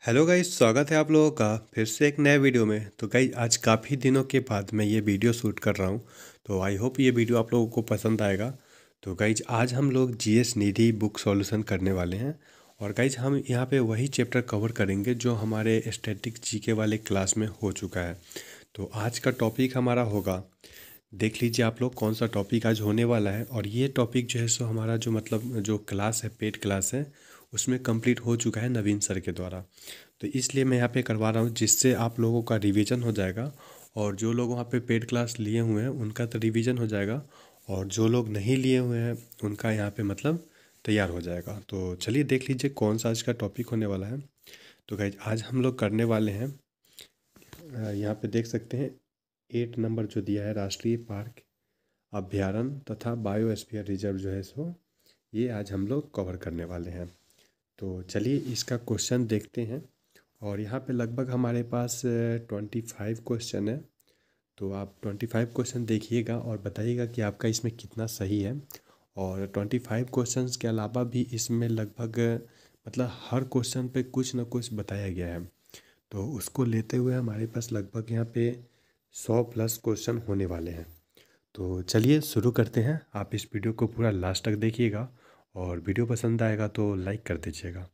Hello guys, स्वागत है आप लोगों का फिर से एक नए वीडियो में। तो गाइस आज काफ़ी दिनों के बाद मैं ये वीडियो शूट कर रहा हूँ। तो आई होप ये वीडियो आप लोगों को पसंद आएगा। तो गाइस आज हम लोग जीएस निधि बुक सॉल्यूशन करने वाले हैं। और गाइस हम यहाँ पे वही चैप्टर कवर करेंगे जो हमारे स्टैटिक जीके वाले क्लास में हो चुका है। तो आज का टॉपिक हमारा होगा, देख लीजिए आप लोग कौन सा टॉपिक आज होने वाला है। और ये टॉपिक जो है सो हमारा जो जो क्लास है, पेड क्लास है, उसमें कंप्लीट हो चुका है नवीन सर के द्वारा। तो इसलिए मैं यहाँ पे करवा रहा हूँ जिससे आप लोगों का रिवीजन हो जाएगा। और जो लोग वहाँ पे पेड क्लास लिए हुए हैं उनका तो रिवीजन हो जाएगा, और जो लोग नहीं लिए हुए हैं उनका यहाँ पे तैयार हो जाएगा। तो चलिए देख लीजिए कौन सा आज का टॉपिक होने वाला है। तो गाइज आज हम लोग करने वाले हैं, यहाँ पे देख सकते हैं 8 नंबर जो दिया है, राष्ट्रीय पार्क, अभ्यारण्य तथा बायोस्फीयर रिजर्व जो है सो ये आज हम लोग कवर करने वाले हैं। तो चलिए इसका क्वेश्चन देखते हैं। और यहाँ पे लगभग हमारे पास 25 क्वेश्चन है। तो आप 25 क्वेश्चन देखिएगा और बताइएगा कि आपका इसमें कितना सही है। और 25 क्वेश्चंस के अलावा भी इसमें लगभग हर क्वेश्चन पे कुछ ना कुछ बताया गया है। तो उसको लेते हुए हमारे पास लगभग यहाँ पे 100 प्लस क्वेश्चन होने वाले हैं। तो चलिए शुरू करते हैं। आप इस वीडियो को पूरा लास्ट तक देखिएगा और वीडियो पसंद आएगा तो लाइक कर दीजिएगा।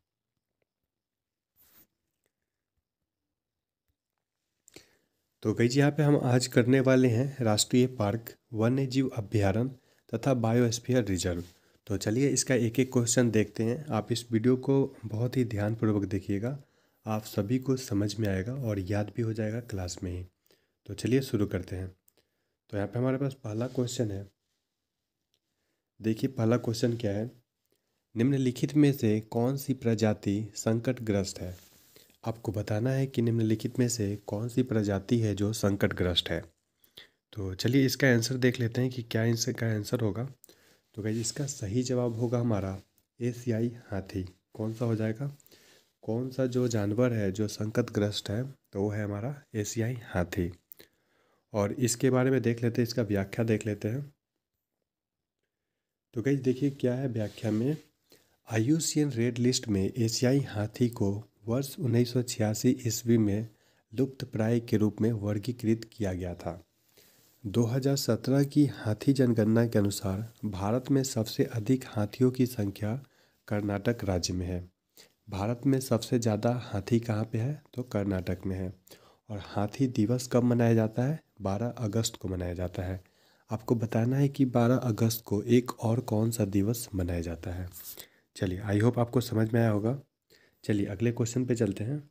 तो गाइस यहाँ पे हम आज करने वाले हैं राष्ट्रीय पार्क, वन्य जीव अभ्यारण्य तथा बायोस्फीयर रिजर्व। तो चलिए इसका एक एक क्वेश्चन देखते हैं। आप इस वीडियो को बहुत ही ध्यानपूर्वक देखिएगा, आप सभी को समझ में आएगा और याद भी हो जाएगा क्लास में ही। तो चलिए शुरू करते हैं। तो यहाँ पे हमारे पास पहला क्वेश्चन है। देखिए पहला क्वेश्चन क्या है, निम्नलिखित में से कौन सी प्रजाति संकटग्रस्त है। आपको बताना है कि निम्नलिखित में से कौन सी प्रजाति है जो संकटग्रस्त है। तो चलिए इसका आंसर देख लेते हैं कि क्या इसका आंसर होगा। तो गाइस इसका सही जवाब होगा हमारा एशियाई हाथी। कौन सा हो जाएगा, कौन सा जो जानवर है जो संकटग्रस्त है, तो वो है हमारा एशियाई हाथी। और इसके बारे में देख लेते हैं, इसका व्याख्या देख लेते हैं। तो गाइस देखिए क्या है व्याख्या में, आईयूसीएन रेड लिस्ट में एशियाई हाथी को वर्ष 1986 ईस्वी में लुप्तप्राय के रूप में वर्गीकृत किया गया था। 2017 की हाथी जनगणना के अनुसार भारत में सबसे अधिक हाथियों की संख्या कर्नाटक राज्य में है। भारत में सबसे ज़्यादा हाथी कहाँ पे है, तो कर्नाटक में है। और हाथी दिवस कब मनाया जाता है, 12 अगस्त को मनाया जाता है। आपको बताना है कि 12 अगस्त को एक और कौन सा दिवस मनाया जाता है। चलिए आई होप आपको समझ में आया होगा। चलिए अगले क्वेश्चन पे चलते हैं।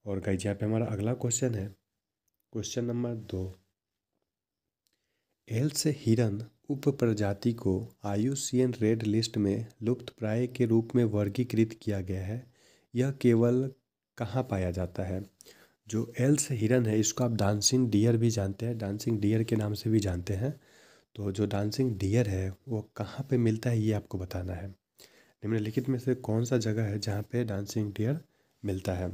और गाइस यहाँ पे हमारा अगला क्वेश्चन है, क्वेश्चन नंबर 2। एल्स हिरन उप प्रजाति को आईयूसीएन रेड लिस्ट में लुप्तप्राय के रूप में वर्गीकृत किया गया है। यह केवल कहाँ पाया जाता है। जो एल्स हिरन है इसको आप डांसिंग डियर भी जानते हैं, डांसिंग डियर के नाम से भी जानते हैं। तो जो डांसिंग डियर है वो कहाँ पे मिलता है ये आपको बताना है। निम्नलिखित में से कौन सा जगह है जहाँ पे डांसिंग डियर मिलता है।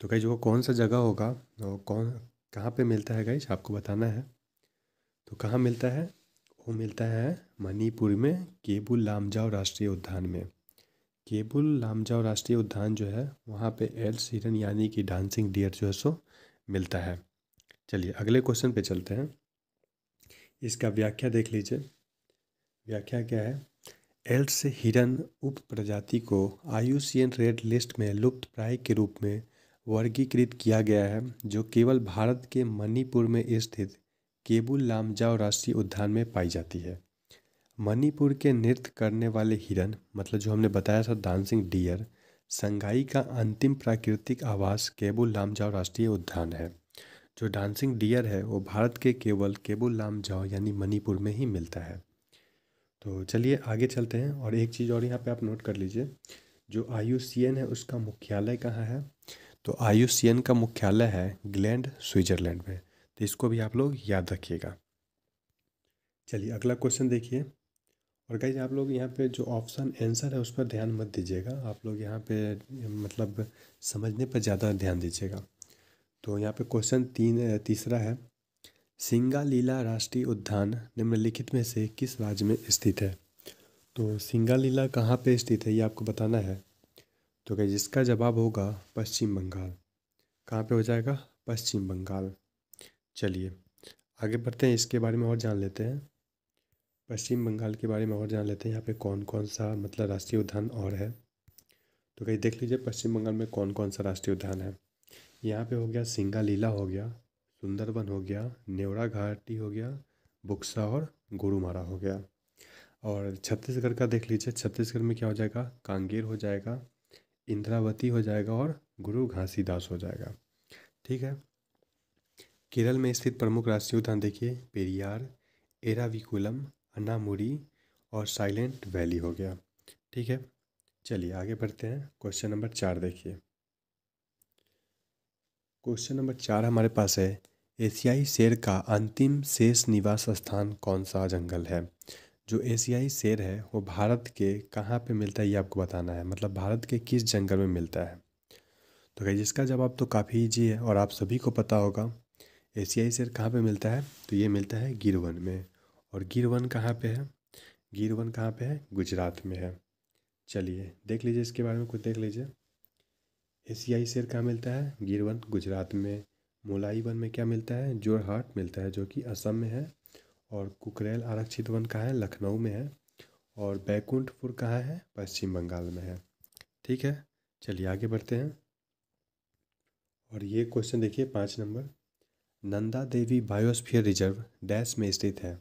तो गाइज वो कौन सा जगह होगा, वो कहाँ पे मिलता है गाइज आपको बताना है। तो कहाँ मिलता है, वो मिलता है मणिपुर में केबुल लामजाओ राष्ट्रीय उद्यान में। केबुल लामजाओ राष्ट्रीय उद्यान जो है वहाँ पे एल्स हिरन यानी कि डांसिंग डियर जो है सो मिलता है। चलिए अगले क्वेश्चन पे चलते हैं। इसका व्याख्या देख लीजिए। व्याख्या क्या है, एल्स हिरन उप प्रजाति को आईयूसीएन रेड लिस्ट में लुप्तप्राय के रूप में वर्गीकृत किया गया है, जो केवल भारत के मणिपुर में स्थित केबुल लामजाओ राष्ट्रीय उद्यान में पाई जाती है। मणिपुर के नृत्य करने वाले हिरन, मतलब जो हमने बताया था डांसिंग डियर, संगाई का अंतिम प्राकृतिक आवास केबुल लामजाओ राष्ट्रीय उद्यान है। जो डांसिंग डियर है वो भारत के केवल केबुल लामजाओ यानी मणिपुर में ही मिलता है। तो चलिए आगे चलते हैं। और एक चीज़ और यहाँ पे आप नोट कर लीजिए, जो आईयूसीएन है उसका मुख्यालय कहाँ है। तो आईयूसीएन का मुख्यालय है ग्लैंड, स्विट्ज़रलैंड में। तो इसको भी आप लोग याद रखिएगा। चलिए अगला क्वेश्चन देखिए। और गाइज आप लोग यहाँ पे जो ऑप्शन आंसर है उस पर ध्यान मत दीजिएगा, आप लोग यहाँ पे समझने पर ज़्यादा ध्यान दीजिएगा। तो यहाँ पे क्वेश्चन तीसरा है, सिंगालीला राष्ट्रीय उद्यान निम्नलिखित में से किस राज्य में स्थित है। तो सिंगालीला कहाँ पे स्थित है ये आपको बताना है। तो गाइस इसका जवाब होगा पश्चिम बंगाल। कहाँ पे हो जाएगा? पश्चिम बंगाल। चलिए आगे बढ़ते हैं, इसके बारे में और जान लेते हैं। पश्चिम बंगाल के बारे में और जान लेते हैं, यहाँ पे कौन कौन सा मतलब राष्ट्रीय उद्यान और है। तो कहीं देख लीजिए पश्चिम बंगाल में कौन कौन सा राष्ट्रीय उद्यान है। यहाँ पे हो गया सिंगालीला हो गया, सुंदरबन हो गया, नेवरा घाटी हो गया, बुक्सा और गोरुमारा हो गया। और छत्तीसगढ़ का देख लीजिए, छत्तीसगढ़ में क्या हो जाएगा? कांगेर हो जाएगा, इंद्रावती हो जाएगा और गुरु घासीदास हो जाएगा। ठीक है। केरल में स्थित प्रमुख राष्ट्रीय उद्यान देखिए, पेरियार, एराविकुलम, अन्नामुरी और साइलेंट वैली हो गया। ठीक है। चलिए आगे बढ़ते हैं, क्वेश्चन नंबर 4 देखिए। क्वेश्चन नंबर 4 हमारे पास है, एशियाई शेर का अंतिम शेष निवास स्थान कौन सा जंगल है? जो एशियाई शेर है वो भारत के कहाँ पे मिलता है ये आपको बताना है, मतलब भारत के किस जंगल में मिलता है। तो गाइस इसका जवाब तो काफ़ी ईजी है और आप सभी को पता होगा। एशियाई शेर कहाँ पे मिलता है? तो ये मिलता है गिर वन में। और गिर वन कहाँ पे है? गिर वन कहाँ पे है? गुजरात में है। चलिए देख लीजिए इसके बारे में कुछ देख लीजिए। एशियाई शेर कहाँ मिलता है? गिर वन गुजरात में। मोलाई वन में क्या मिलता है? जोरहाट मिलता है जो कि असम में है। और कुकरेल आरक्षित वन कहाँ है? लखनऊ में है। और बैकुंठपुर कहाँ है? पश्चिम बंगाल में है। ठीक है। चलिए आगे बढ़ते हैं। और ये क्वेश्चन देखिए 5 number, Nanda Devi biosphere reserve dash में स्थित है।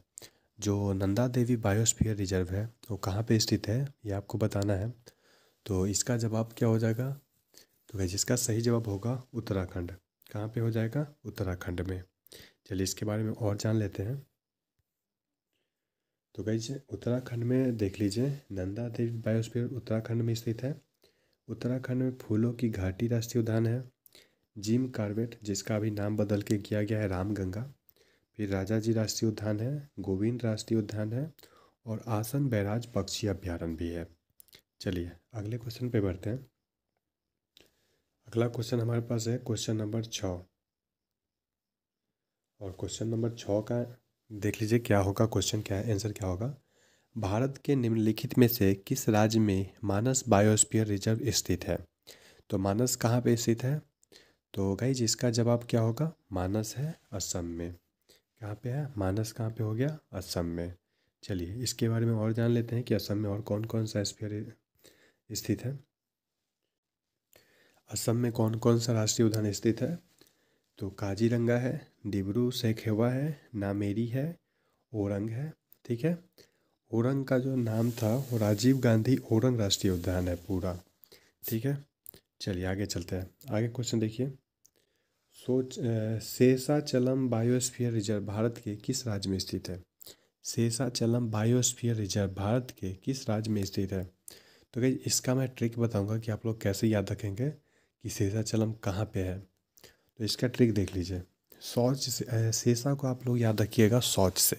जो नंदा देवी बायोस्फीयर रिजर्व है वो कहाँ पे स्थित है ये आपको बताना है। तो इसका जवाब क्या हो जाएगा? तो गाइस इसका सही जवाब होगा उत्तराखंड। कहाँ पे हो जाएगा? उत्तराखंड में। चलिए इसके बारे में और जान लेते हैं। तो गाइस उत्तराखंड में देख लीजिए, नंदा देवी बायोस्फीयर उत्तराखंड में स्थित है। उत्तराखंड में फूलों की घाटी राष्ट्रीय उद्यान है, जिम कार्बेट जिसका अभी नाम बदल के किया गया है रामगंगा, फिर राजा जी राष्ट्रीय उद्यान है, गोविंद राष्ट्रीय उद्यान है और आसन बैराज पक्षी अभ्यारण्य भी है। चलिए अगले क्वेश्चन पे बढ़ते हैं। अगला क्वेश्चन हमारे पास है क्वेश्चन नंबर 6। और क्वेश्चन नंबर 6 का देख लीजिए क्या होगा, क्वेश्चन क्या है, आंसर क्या होगा। भारत के निम्नलिखित में से किस राज्य में मानस बायोस्फीयर रिजर्व स्थित है? तो मानस कहाँ पे स्थित है? तो गाइज इसका जवाब क्या होगा? मानस है असम में। कहाँ पे है? मानस कहाँ पे हो गया? असम में। चलिए इसके बारे में और जान लेते हैं कि असम में और कौन कौन सा स्फीयर स्थित है। असम में कौन कौन सा राष्ट्रीय उद्यान स्थित है? तो काजीरंगा है, डिब्रू सैखोवा है, नामेरी है, ओरंग है। ठीक है। ओरंग का जो नाम था वो राजीव गांधी ओरंग राष्ट्रीय उद्यान है पूरा। ठीक है। चलिए आगे चलते हैं, आगे क्वेश्चन देखिए। शेषाचलम बायोस्फीयर रिजर्व भारत के किस राज्य में स्थित है? शेषाचलम बायोस्फीयर रिजर्व भारत के किस राज्य में स्थित है? तो गाइस इसका मैं ट्रिक बताऊंगा कि आप लोग कैसे याद रखेंगे कि शेषाचलम कहाँ पे है। तो इसका ट्रिक देख लीजिए। शौच से शेषा को आप लोग याद रखिएगा शौच से।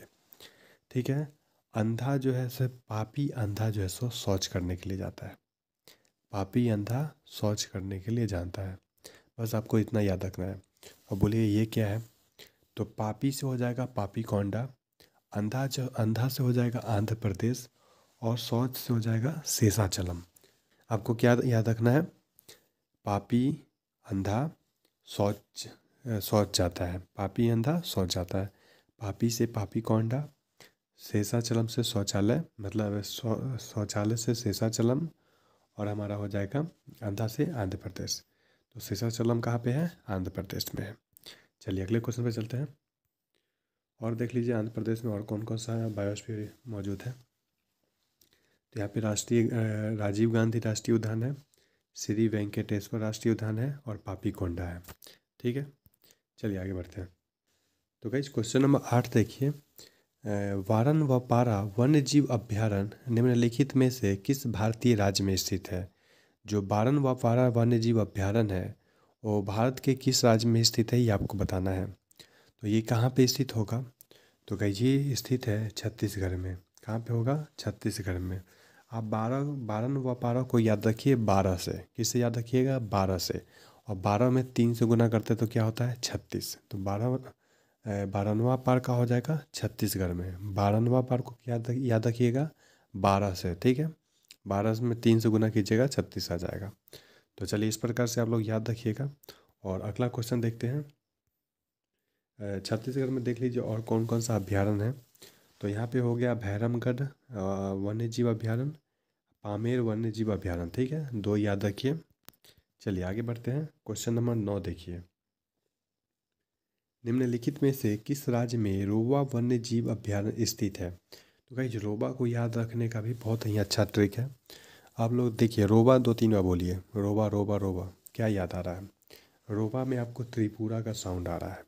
ठीक है। अंधा जो है सो पापी अंधा जो है सो शौच करने के लिए जाता है। पापी अंधा शौच करने के लिए जानता है। बस आपको इतना याद रखना है। और बोलिए ये क्या है? तो पापी से हो जाएगा पापी कोंडा, अंधा से हो जाएगा आंध्र प्रदेश और शौच से हो जाएगा शेषाचलम। आपको क्या याद रखना है? पापी अंधा शौच शौच जाता है, पापी अंधा शौच जाता है, पापी से पापी कोंडा, शेषाचलम से शौचालय मतलब शौचालय से शेषाचलम और हमारा हो जाएगा अंधा से आंध्र प्रदेश। तो शेषाचलम कहाँ पे है? आंध्र प्रदेश में है। चलिए अगले क्वेश्चन पे चलते हैं और देख लीजिए आंध्र प्रदेश में और कौन कौन सा बायोस्फीयर मौजूद है। तो यहाँ पे राजीव गांधी राष्ट्रीय उद्यान है, श्री वेंकटेश्वर राष्ट्रीय उद्यान है और पापी कोंडा है। ठीक है। चलिए आगे बढ़ते हैं। तो गाइस क्वेश्चन नंबर 8 देखिए। वारन व पारा वन्य जीव अभ्यारण्य निम्नलिखित में से किस भारतीय राज्य में स्थित है? जो बारन व पारा वन्य जीव अभ्यारण्य है वो भारत के किस राज्य में स्थित है ये आपको बताना है। तो ये कहाँ पे स्थित होगा? तो गाइस ये स्थित है छत्तीसगढ़ में। कहाँ पे होगा? छत्तीसगढ़ में। आप बारन व पारा को याद रखिए 12 से। किससे याद रखिएगा? 12 से। और 12 में 3 से गुना करते तो क्या होता है? 36। तो 12वां पार का हो जाएगा छत्तीसगढ़ में। 12वां पार को याद रखिएगा 12 से। ठीक है। 12 में 3 से गुना कीजिएगा 36 आ जाएगा। तो चलिए इस प्रकार से आप लोग याद रखिएगा। और अगला क्वेश्चन देखते हैं। छत्तीसगढ़ में देख लीजिए और कौन कौन सा अभ्यारण्य है। तो यहाँ पे हो गया भैरमगढ़ वन्य जीव अभ्यारण्य, पामेर वन्य जीव अभ्यारण्य, ठीक है, 2 याद रखिए। चलिए आगे बढ़ते हैं। क्वेश्चन नंबर 9 देखिए। निम्नलिखित में से किस राज्य में रोवा वन्य जीव अभ्यारण्य स्थित है। तो गाइस रोवा को याद रखने का भी बहुत ही अच्छा ट्रिक है। आप लोग देखिए रोवा 2-3 बार बोलिए, रोवा रोवा रोवा, क्या याद आ रहा है। रोवा में आपको त्रिपुरा का साउंड आ रहा है।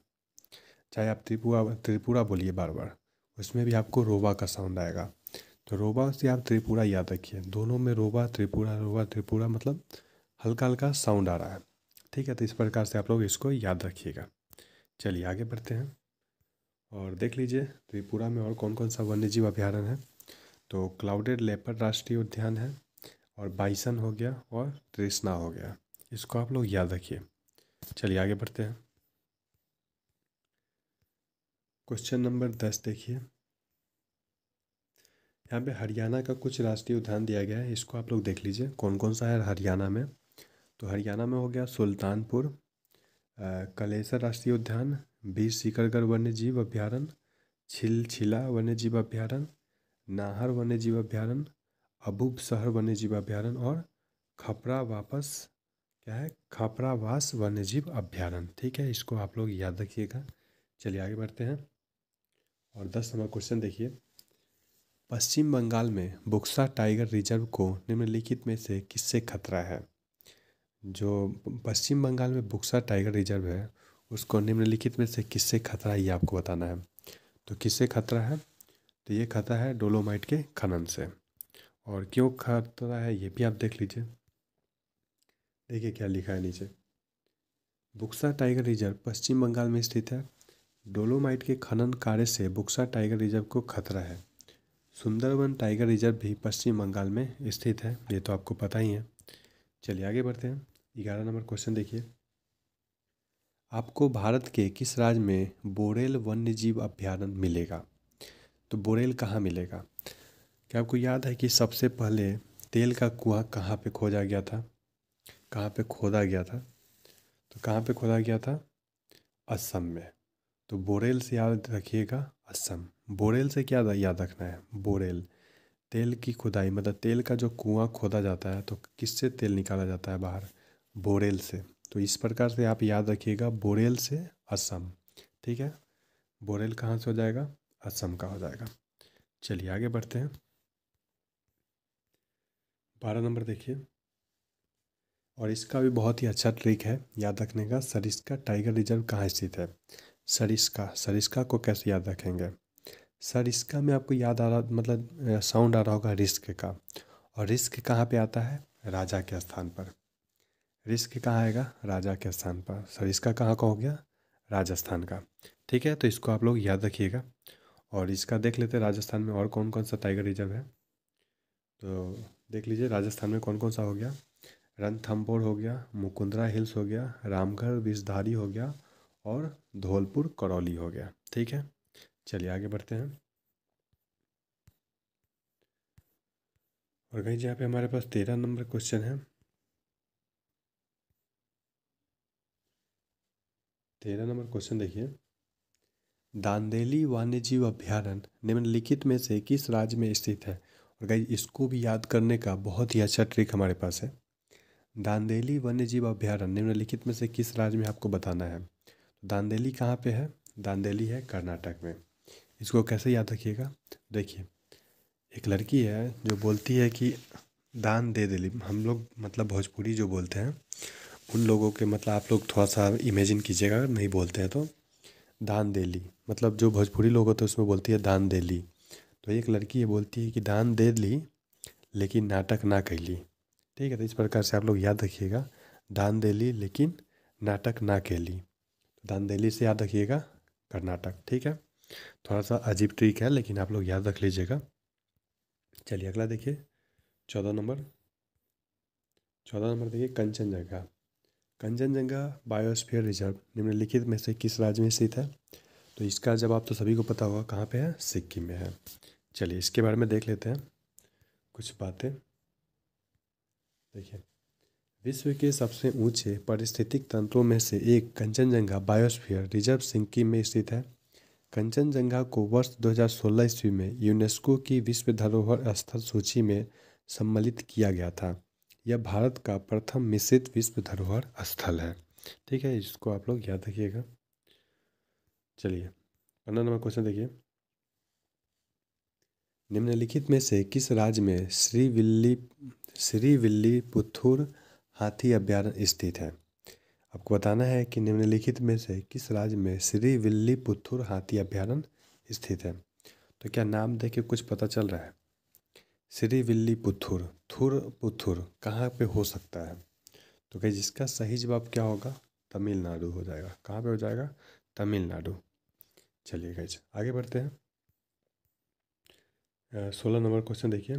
चाहे आप त्रिपुरा त्रिपुरा बोलिए बार बार, उसमें भी आपको रोवा का साउंड आएगा। तो रोवा से आप त्रिपुरा याद रखिए। दोनों में रोवा त्रिपुरा मतलब हल्का हल्का साउंड आ रहा है, ठीक है। तो इस प्रकार से आप लोग इसको याद रखिएगा। चलिए आगे बढ़ते हैं और देख लीजिए त्रिपुरा में और कौन कौन सा वन्यजीव अभ्यारण्य है। तो क्लाउडेड लेपर्ड राष्ट्रीय उद्यान है, और बाइसन हो गया, और तृष्णा हो गया। इसको आप लोग याद रखिए। चलिए आगे बढ़ते हैं। क्वेश्चन नंबर 10 देखिए। यहाँ पे हरियाणा का कुछ राष्ट्रीय उद्यान दिया गया है, इसको आप लोग देख लीजिए कौन कौन सा है हरियाणा में। तो हरियाणा में हो गया सुल्तानपुर, कलेसर राष्ट्रीय उद्यान, बीर सीकरगढ़ वन्य जीव अभ्यारण्य, छिलछिला वन्य जीव अभ्यारण्य, नाहर वन्य जीव अभ्यारण्य, अबूब शहर वन्य जीव अभ्यारण्य, और खपरावास वन्य जीव अभ्यारण्य, ठीक है। इसको आप लोग याद रखिएगा। चलिए आगे बढ़ते हैं और 10 नंबर क्वेश्चन देखिए। पश्चिम बंगाल में बुक्सा टाइगर रिजर्व को निम्नलिखित में से किससे खतरा है। जो पश्चिम बंगाल में बुक्सा टाइगर रिजर्व है, उसको निम्नलिखित में से किससे खतरा है, ये आपको बताना है। तो किससे खतरा है। तो ये खतरा है डोलोमाइट के खनन से। और क्यों खतरा है ये भी आप देख लीजिए। देखिए क्या लिखा है नीचे। बुक्सा टाइगर रिजर्व पश्चिम बंगाल में स्थित है। डोलोमाइट के खनन कार्य से बुक्सा टाइगर रिजर्व को खतरा है। सुंदरवन टाइगर रिजर्व भी पश्चिम बंगाल में स्थित है, ये तो आपको पता ही है। चलिए आगे बढ़ते हैं। 11 नंबर क्वेश्चन देखिए। आपको भारत के किस राज्य में बोरेल वन्य जीव अभ्यारण्य मिलेगा। तो बोरेल कहाँ मिलेगा। क्या आपको याद है कि सबसे पहले तेल का कुआं कहाँ पे खोजा गया था, कहाँ पे खोदा गया था। तो कहाँ पे खोदा गया था, असम में। तो बोरेल से याद रखिएगा असम। बोरेल से क्या याद रखना है, बोरेल तेल की खुदाई, मतलब तेल का जो कुआं खोदा जाता है तो किससे तेल निकाला जाता है बाहर, बोरेल से। तो इस प्रकार से आप याद रखिएगा बोरेल से असम, ठीक है। बोरेल कहाँ से हो जाएगा, असम का हो जाएगा। चलिए आगे बढ़ते हैं। 12 नंबर देखिए। और इसका भी बहुत ही अच्छा ट्रिक है याद रखने का। सरिस्का टाइगर रिजर्व कहाँ स्थित है। सरिस्का को कैसे याद रखेंगे। सरिस्का में आपको याद आ रहा, मतलब साउंड आ रहा होगा रिस्क का। और रिस्क कहाँ पे आता है, राजा के स्थान पर। रिस्क कहाँ आएगा, राजा के स्थान पर। सरिस्का कहाँ का हो गया, राजस्थान का, ठीक है। तो इसको आप लोग याद रखिएगा। और इसका देख लेते हैं राजस्थान में और कौन कौन सा टाइगर रिजर्व है। तो देख लीजिए राजस्थान में कौन कौन सा हो गया। रणथंभौर हो गया, मुकुंदरा हिल्स हो गया, रामगढ़ विषधारी हो गया, और धौलपुर करौली हो गया, ठीक है। चलिए आगे बढ़ते हैं। और गाइस यहाँ पे हमारे पास 13 नंबर क्वेश्चन है। 13 नंबर क्वेश्चन देखिए। दांदेली वन्यजीव अभ्यारण्य निम्नलिखित में से किस राज्य में स्थित है। और गाइस इसको भी याद करने का बहुत ही अच्छा ट्रिक हमारे पास है। दांदेली वन्यजीव अभ्यारण्य निम्नलिखित में से किस राज्य में आपको बताना है। दांदेली कहाँ पे है, दांदेली है कर्नाटक में। इसको कैसे याद रखिएगा। देखिए एक लड़की है जो बोलती है कि दान दे दिली। हम लोग मतलब भोजपुरी जो बोलते हैं उन लोगों के, मतलब आप लोग थोड़ा सा इमेजिन कीजिएगा, अगर नहीं बोलते हैं तो। दान दे ली मतलब जो भोजपुरी लोग होते हैं उसमें बोलती है दान दे ली। तो एक लड़की ये बोलती है कि दान दे ली लेकिन नाटक ना कैली, ठीक है। तो इस प्रकार से आप लोग याद रखिएगा। दान दे ली लेकिन नाटक ना कैली। दान दे ली से याद रखिएगा कर्नाटक, ठीक है। थोड़ा सा अजीब ट्रिक है लेकिन आप लोग याद रख लीजिएगा। चलिए अगला देखिए। 14 नंबर। 14 नंबर देखिए कंचनजंगा। कंचनजंगा बायोस्फीयर रिजर्व निम्नलिखित में से किस राज्य में स्थित है। तो इसका जवाब तो सभी को पता होगा, कहाँ पे है, सिक्किम में है। चलिए इसके बारे में देख लेते हैं कुछ बातें। देखिए विश्व के सबसे ऊंचे पारिस्थितिक तंत्रों में से एक कंचनजंगा बायोस्फीयर रिजर्व सिक्किम में स्थित है। कंचनजंगा को वर्ष 2016 ईस्वी में यूनेस्को की विश्व धरोहर स्थल सूची में सम्मिलित किया गया था। यह भारत का प्रथम मिश्रित विश्व धरोहर स्थल है। ठीक है, इसको आप लोग याद रखिएगा। चलिए 15 नंबर क्वेश्चन देखिए। निम्नलिखित में से किस राज्य में श्रीविल्लीपुथुर हाथी अभयारण्य स्थित है? आपको बताना है कि निम्नलिखित में से किस राज्य में श्रीविल्लीपुथुर हाथी अभयारण्य स्थित है। तो क्या नाम देख के कुछ पता चल रहा है? श्रीविल्लीपुथुर, थुर पुथुर कहाँ पे हो सकता है? तो क्या जिसका सही जवाब क्या होगा? तमिलनाडु हो जाएगा। कहाँ पे हो जाएगा? तमिलनाडु। चलिए गाइज आगे बढ़ते हैं। 16 नंबर क्वेश्चन देखिए।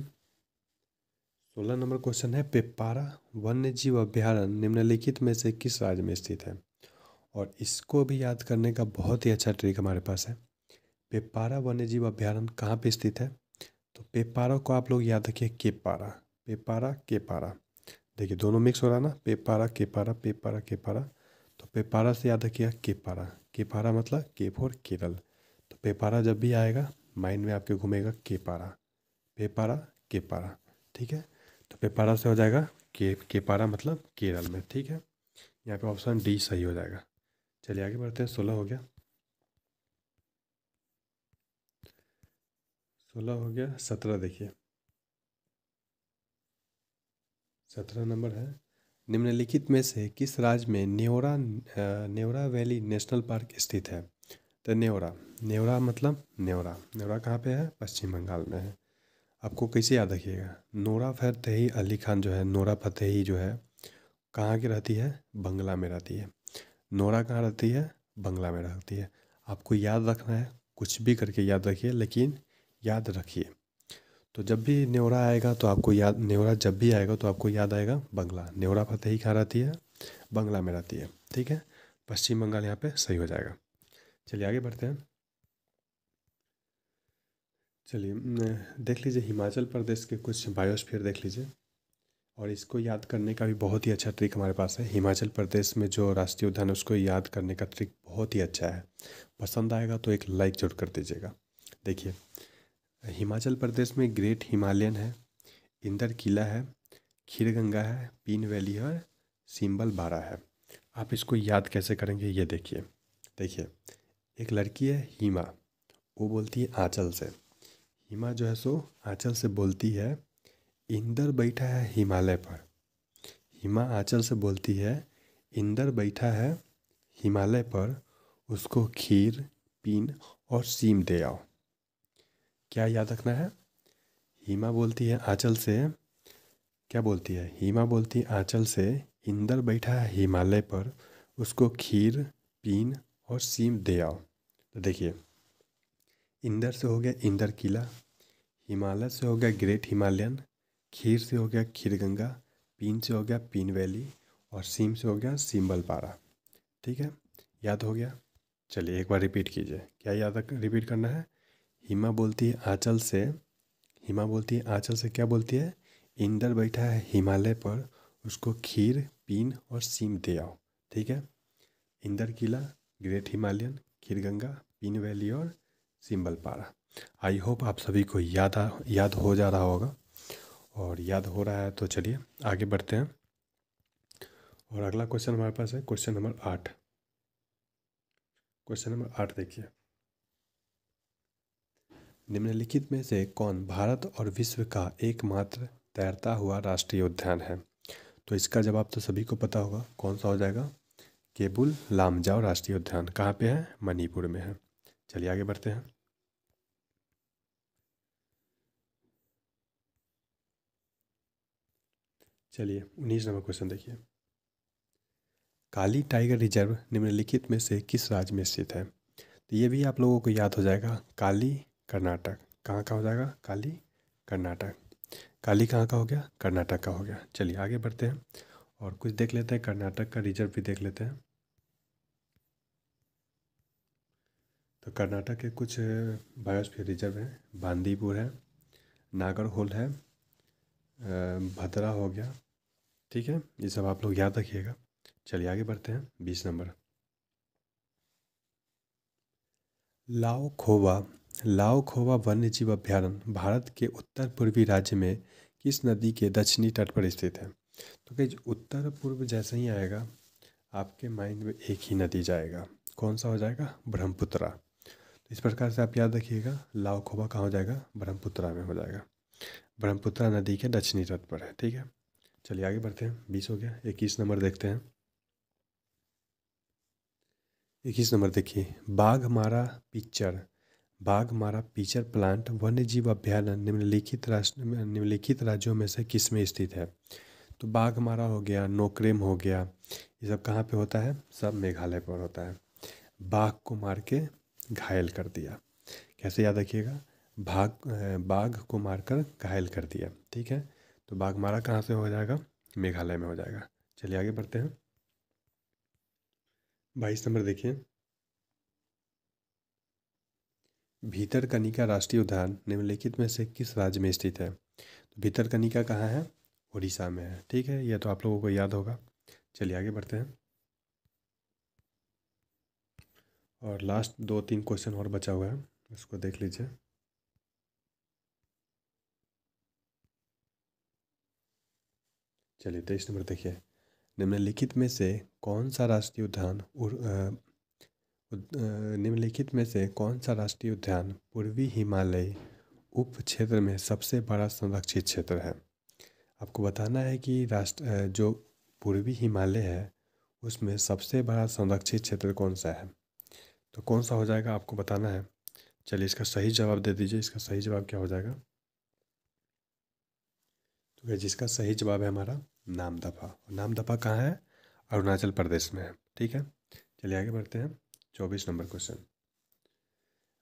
16 नंबर क्वेश्चन है, पेपारा वन्य जीव अभयारण्य निम्नलिखित में से किस राज्य में स्थित है? और इसको भी याद करने का बहुत ही अच्छा ट्रिक हमारे पास है। पेपारा वन्य जीव अभयारण्य कहाँ पे स्थित है? तो पेपारा को आप लोग याद रखिए केपारा, पेपारा केपारा। देखिए दोनों मिक्स हो रहा है ना, पेपारा केपारा, पेपारा केपारा। तो पेपारा से याद रखिएगा केपारा, केपारा मतलब केप और केरल। तो पेपारा जब भी आएगा माइंड में आपके घूमेगा केपारा, पेपारा केपारा। ठीक है, तो पेपारा से हो जाएगा केपारा मतलब केरल में। ठीक है, यहाँ पे ऑप्शन डी सही हो जाएगा। चलिए आगे बढ़ते हैं। 16 हो गया, 16 हो गया। 17 देखिए। 17 नंबर है, निम्नलिखित में से किस राज्य में नेवरा वैली नेशनल पार्क स्थित है? तो नेवरा मतलब नेवरा, नेवरा कहाँ पे है? पश्चिम बंगाल में है। आपको कैसे याद रखिएगा? नोरा फतेही अली खान जो है, नोरा फतेही जो है कहाँ की रहती है? बंगला में रहती है। नोरा कहाँ रहती है? बंगला में रहती है। आपको याद रखना है, कुछ भी करके याद रखिए, लेकिन याद रखिए। तो जब भी न्योरा आएगा तो आपको याद, न्योरा जब भी आएगा तो आपको याद आएगा बंगला। न्योरा फतेही कहाँ रहती है? बंगला में रहती है। ठीक है, पश्चिम बंगाल यहाँ पे सही हो जाएगा। चलिए आगे बढ़ते हैं। चलिए देख लीजिए हिमाचल प्रदेश के कुछ बायोस्फीयर देख लीजिए, और इसको याद करने का भी बहुत ही अच्छा ट्रिक हमारे पास है। हिमाचल प्रदेश में जो राष्ट्रीय उद्यान है उसको याद करने का ट्रिक बहुत ही अच्छा है। पसंद आएगा तो एक लाइक जरूर कर दीजिएगा। देखिए हिमाचल प्रदेश में ग्रेट हिमालयन है, इंदर किला है, खीरगंगा है, पीन वैली है, सिंबल बारा है। आप इसको याद कैसे करेंगे ये देखिए। देखिए एक लड़की है हिमा, वो बोलती है आंचल से, हिमा जो है सो आंचल से बोलती है इंदर बैठा है हिमालय पर। हिमा आंचल से बोलती है इंदर बैठा है हिमालय पर, उसको खीर पीन और सीम दे आओ। क्या याद रखना है? हिमा बोलती है आंचल से, क्या बोलती है? हिमा बोलती है आंचल से इंदर बैठा है हिमालय पर, उसको खीर पीन और सीम दे आओ। तो देखिए इंदर से हो गया इंदर किला, हिमालय से हो गया ग्रेट हिमालयन, खीर से हो गया खीरगंगा, पीन से हो गया पीन वैली, और सीम से हो गया सिंबल पारा। ठीक है, याद हो गया। चलिए एक बार रिपीट कीजिए। क्या याद रिपीट करना है? हिमा बोलती है आंचल से, हिमा बोलती है आंचल से क्या बोलती है? इंदर बैठा है हिमालय पर, उसको खीर पीन और सीम दे आओ। ठीक है, इंदर किला, ग्रेट हिमालयन, खीरगंगा, पीन वैली और सिंबल पारा। आई होप आप सभी को याद हो जा रहा होगा, और याद हो रहा है तो चलिए आगे बढ़ते हैं। और अगला क्वेश्चन हमारे पास है क्वेश्चन नंबर 8। क्वेश्चन नंबर 8 देखिए। निम्नलिखित में से कौन भारत और विश्व का एकमात्र तैरता हुआ राष्ट्रीय उद्यान है? तो इसका जवाब तो सभी को पता होगा, कौन सा हो जाएगा? केबुल लामजाओ राष्ट्रीय उद्यान। कहाँ पे है? मणिपुर में है। चलिए आगे बढ़ते हैं। चलिए 19 नंबर क्वेश्चन देखिए। काली टाइगर रिजर्व निम्नलिखित में से किस राज्य में स्थित है? तो ये भी आप लोगों को याद हो जाएगा, काली कर्नाटक। कहाँ का हो जाएगा? काली कर्नाटक। काली कहाँ का हो गया? कर्नाटक का हो गया। चलिए आगे बढ़ते हैं और कुछ देख लेते हैं, कर्नाटक का रिजर्व भी देख लेते हैं। तो कर्नाटक के कुछ बायोस्फीयर रिजर्व हैं, बांदीपुर है, नागरहोल है, भद्रा हो गया। ठीक है, ये सब आप लोग याद रखिएगा। चलिए आगे बढ़ते हैं। 20 नंबर, लाओ खोवा वन्य जीव अभयारण्य भारत के उत्तर पूर्वी राज्य में किस नदी के दक्षिणी तट पर स्थित है? तो कहीं उत्तर पूर्व जैसे ही आएगा आपके माइंड में एक ही नदी जाएगा, कौन सा हो जाएगा? ब्रह्मपुत्रा। तो इस प्रकार से आप याद रखिएगा, लाओ खोवा कहाँ हो जाएगा? ब्रह्मपुत्रा में हो जाएगा। ब्रह्मपुत्रा नदी के दक्षिणी तट पर है। ठीक है, चलिए आगे बढ़ते हैं। 20 हो गया। 21 नंबर देखते हैं। 21 नंबर देखिए, बाघमारा पिक्चर प्लांट वन्य जीव अभयारण्य निम्नलिखित राज्यों में से किस में स्थित है? तो बाघमारा हो गया, नोक्रेम हो गया, ये सब कहाँ पे होता है? सब मेघालय पर होता है। बाघ को मार के घायल कर दिया, कैसे याद रखिएगा? बाघ को मारकर घायल कर दिया। ठीक है, तो बाघमारा कहाँ से हो जाएगा? मेघालय में हो जाएगा। चलिए आगे बढ़ते हैं। 22 नंबर देखिए, भीतरकनिका राष्ट्रीय उद्यान निम्नलिखित में से किस राज्य में स्थित है? तो भीतरकनिका कहाँ है? उड़ीसा में है। ठीक है, यह तो आप लोगों को याद होगा। चलिए आगे बढ़ते हैं। और लास्ट 2-3 क्वेश्चन और बचा हुआ है, उसको देख लीजिए। चलिए 23 नंबर देखिए, निम्नलिखित में से कौन सा राष्ट्रीय उद्यान निम्नलिखित में से कौन सा राष्ट्रीय उद्यान पूर्वी हिमालय उप क्षेत्र में सबसे बड़ा संरक्षित क्षेत्र है? आपको बताना है कि जो पूर्वी हिमालय है उसमें सबसे बड़ा संरक्षित क्षेत्र कौन सा है, तो कौन सा हो जाएगा आपको बताना है। चलिए इसका सही जवाब दे दीजिए। इसका सही जवाब क्या हो जाएगा? तो जिसका सही जवाब है हमारा नामदफा। नामदफा कहाँ है? अरुणाचल प्रदेश में है। ठीक है, चलिए आगे बढ़ते हैं। 24 नंबर क्वेश्चन,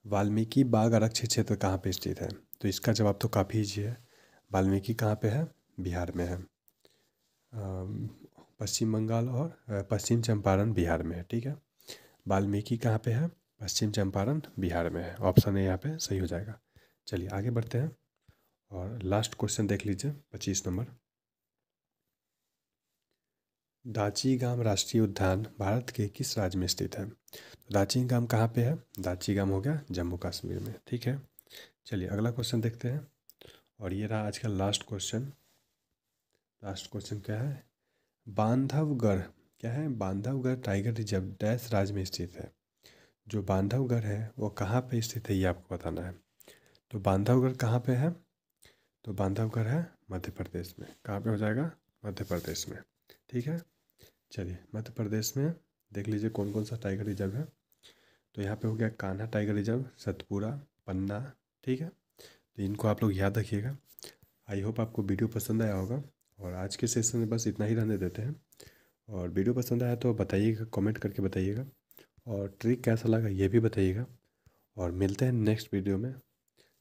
वाल्मीकि बाग आरक्षित क्षेत्र कहाँ पे स्थित है? तो इसका जवाब तो काफ़ी ईजी है। वाल्मीकि कहाँ पे है? बिहार में है। पश्चिम बंगाल और पश्चिम चंपारण बिहार में है। ठीक है, वाल्मीकि कहाँ पे है? पश्चिम चंपारण बिहार में है। ऑप्शन ए यहाँ पे सही हो जाएगा। चलिए आगे बढ़ते हैं और लास्ट क्वेश्चन देख लीजिए। 25 नंबर, दाची-गाम राष्ट्रीय उद्यान भारत के किस राज्य में स्थित है? तो दाची-गाम कहाँ पे है? दाची-गाम हो गया जम्मू कश्मीर में। ठीक है, चलिए अगला क्वेश्चन देखते हैं। और ये रहा आज का लास्ट क्वेश्चन। लास्ट क्वेश्चन क्या है? बांधवगढ़ क्या है? बांधवगढ़ टाइगर रिजर्व डैश राज्य में स्थित है। जो बांधवगढ़ है वो कहाँ पे स्थित है, ये आपको बताना है। तो बांधवगढ़ कहाँ पे है? तो बांधवगढ़ है मध्य प्रदेश में। कहाँ पे हो जाएगा? मध्य प्रदेश में। ठीक है, चलिए मध्य प्रदेश में देख लीजिए कौन कौन सा टाइगर रिजर्व है। तो यहाँ पे हो गया कान्हा टाइगर रिजर्व, सतपुरा, पन्ना। ठीक है, तो इनको आप लोग याद रखिएगा। आई होप आपको वीडियो पसंद आया होगा। और आज के सेशन में बस इतना ही रहने देते हैं। और वीडियो पसंद आया तो बताइएगा, कमेंट करके बताइएगा। और ट्रिक कैसा लगा ये भी बताइएगा। और मिलते हैं नेक्स्ट वीडियो में।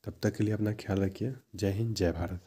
तब तक के लिए अपना ख्याल रखिए। जय हिंद, जय भारत।